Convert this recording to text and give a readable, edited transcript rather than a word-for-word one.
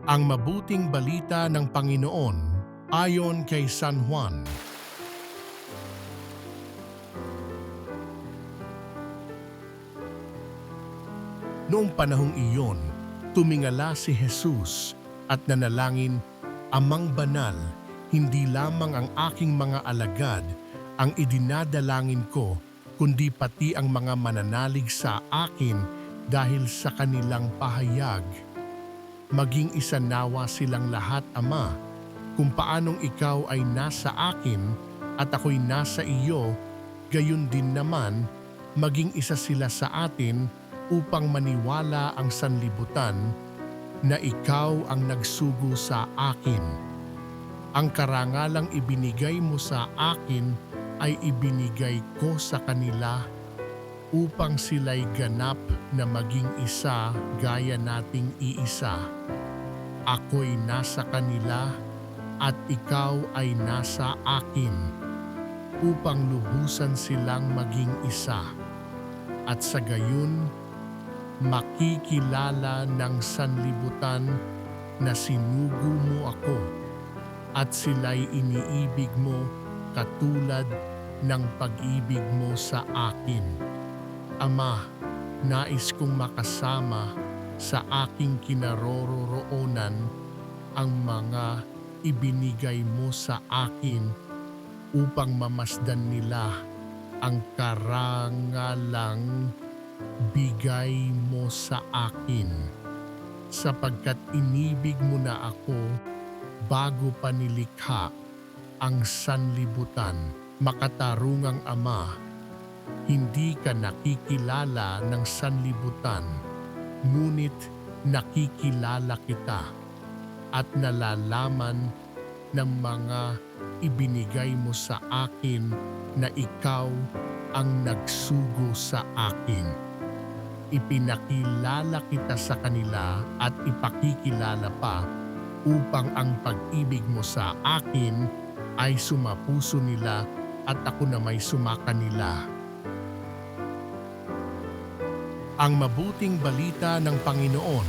Ang mabuting balita ng Panginoon ayon kay San Juan. Noong panahong iyon, tumingala si Jesus at nanalangin, "Amang banal, hindi lamang ang aking mga alagad ang idinadalangin ko, kundi pati ang mga mananalig sa akin dahil sa kanilang pahayag. Maging isa nawa silang lahat, Ama, kung paanong ikaw ay nasa akin at ako'y nasa iyo, gayon din naman maging isa sila sa atin upang maniwala ang sanlibutan na ikaw ang nagsugo sa akin. Ang karangalang ibinigay mo sa akin ay ibinigay ko sa kanila upang sila'y ganap na maging isa gaya nating iisa. Ako'y nasa kanila at ikaw ay nasa akin upang lubusan silang maging isa. At sa gayon, makikilala ng sanlibutan na sinugo mo ako at sila'y iniibig mo katulad ng pag-ibig mo sa akin. Ama, nais kong makasama sa aking kinaroroonan ang mga ibinigay mo sa akin upang mamasdan nila ang karangalang bigay mo sa akin, sapagkat inibig mo na ako bago pa nilikha ang sanlibutan. Makatarungang Ama, hindi ka nakikilala ng sanlibutan, ngunit nakikilala kita at nalalaman ng mga ibinigay mo sa akin na ikaw ang nagsugo sa akin. Ipinakilala kita sa kanila at ipakikilala pa upang ang pag-ibig mo sa akin ay sumapuso nila at ako na may sumakanila. Ang mabuting balita ng Panginoon